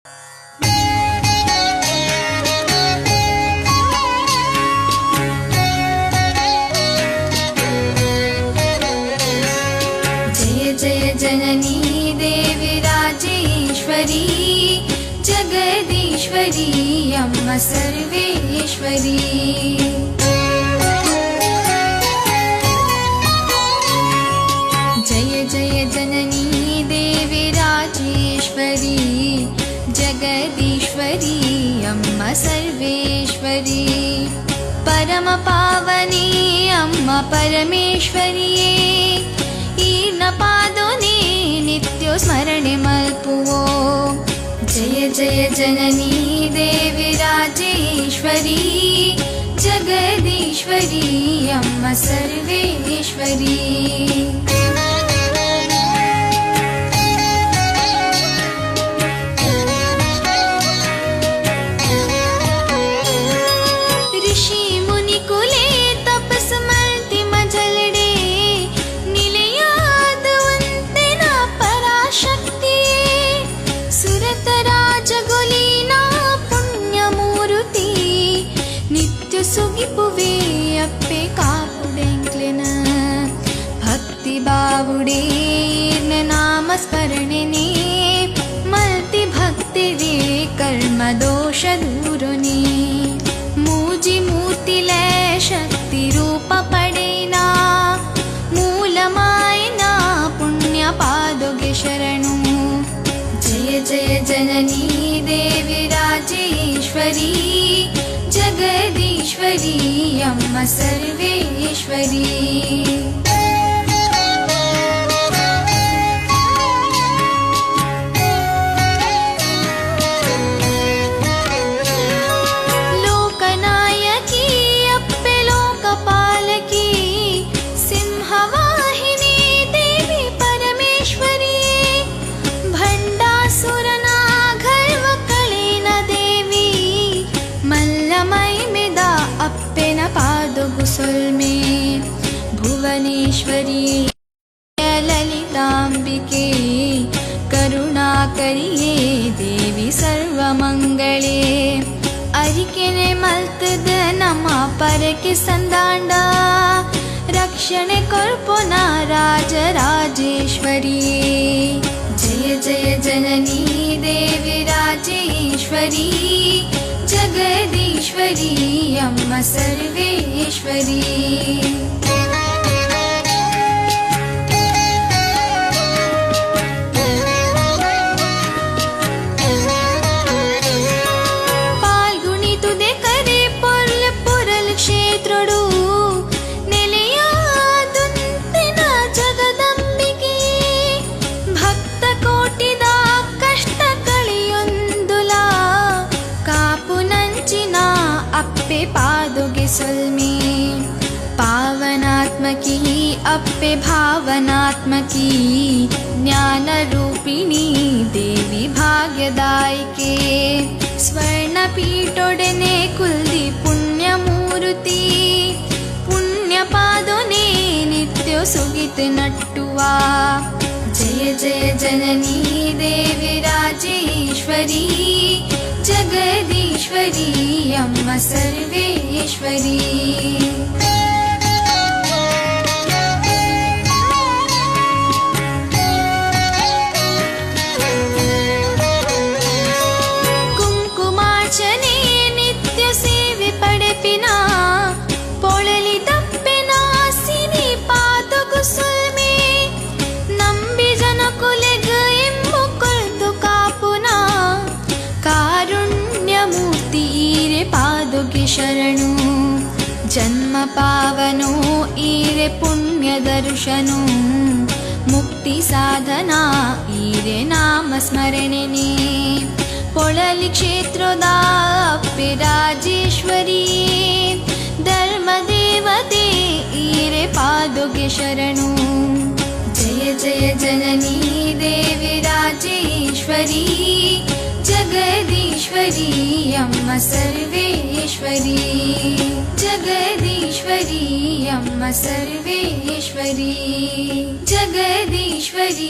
जय जय जननी देवी राजेश्वरी जगदीश्वरी अम्मा सर्वेश्वरी। जय जय जननी देवी राजेश्वरी जगदीश्वरी अम्मा सर्वेश्वरी। परम पावनी अम्मा परमेश्वरी पादोने नित्यो स्मरणे मल्पुवो। जय जय जननी देवी राजेश्वरी जगदीश्वरी अम्मा सर्वेश्वरी। ಸುಗಿಪುವೆ ಅಪ್ಪೆ ಕಾಪುಡೆಂಕ್ಲೆನ ಭಕ್ತಿ ಬಾವುಡೆ ನಾಮ ಸ್ಮರಣೆನೆ ಮಲ್ತಿ ಭಕ್ತಿರೇ ಕರ್ಮ ದೋಷ ದೂರನೆ। ಮೂಜಿ ಮೂರ್ತಿಲೆ ಶಕ್ತಿ ರೂಪ ಪಡೆನಾ ಮೂಲ ಮಾಯನ ಪುಣ್ಯ ಪಾದೊಗೆ ಶರಣು। ಜಯ ಜಯ ಜನನಿ ದೇವಿ ರಾಜೇಶ್ವರಿ जगदीश्वरी अम्मा सर्वेश्वरी। लोकनायकी अप्पे लोकपालकी सिंहवाहिनी देवी परमेश्वरी। भंडासुरना गर्व कलेन देवी मल्लमैमेदा अप्पेन पादुगुसुल्मे। भुवनेश्वरी ललितांबिके करुणाकरिये देवी सर्वमंगले। अरिकेने मल्तद नम परके संदांड रक्षणे कोर्पोन राजराजेश्वरी। जय जय जननी देवी राजेश्वरी जगदीश्वरी अम्मा सर्वेश्वरी। पाल्गुनी तुदे करे पुरल पुरल क्षेत्रोडु नेलेयादुंतिन जगदंबिके। भक्त कोटिद कष्ट कळियೊಂದುಲ कापुनंचिन अप्पे पादुगे सुल्मे। पावनात्मकी अप्पे भावनात्मकी ज्ञान रूपिणी देवी भाग्यदायिके। स्वर्णपीठोडने कुल्दी पुण्यमूर्ति पुण्य पादोने नित्यो सुगित नट्टुवा। जय जय जननी देवी राजेश्वरी जगदीश्वरी अम्मा सर्वेश्वरी। कुंकुमार्चने नित्य सेवे पडेपिन पोळली दप्पेन सिनि पादुगुसुल्मे। ನಂಬಿ ಜನಕುಲೆಗ ಎಂಬು ಕೊಲ್ದು ಕಾಪುನ ಕಾರುಣ್ಯ ಮೂರ್ತಿ ಈರೆ ಪಾದೊಗೆ ಶರಣು। ಜನ್ಮ ಪಾವನೋ ಈರೆ ಪುಣ್ಯ ದರ್ಶನು ಮುಕ್ತಿ ಸಾಧನ ಈರೆ ನಾಮ ಸ್ಮರಣೆನೆ। ಪೊಳಲಿ ಕ್ಷೇತ್ರದ ಅಪ್ಪೆ ರಾಜೇಶ್ವರಿ ಧರ್ಮ ದೇವತೆ ಈರೆ ಪಾದೊಗೆ ಶರಣು। जय जय जननी देवी राजेश्वरी जगदीश्वरी अम्मा सर्वेश्वरी। जगदीश्वरी अम्मा सर्वेश्वरी जगदीश्वरी।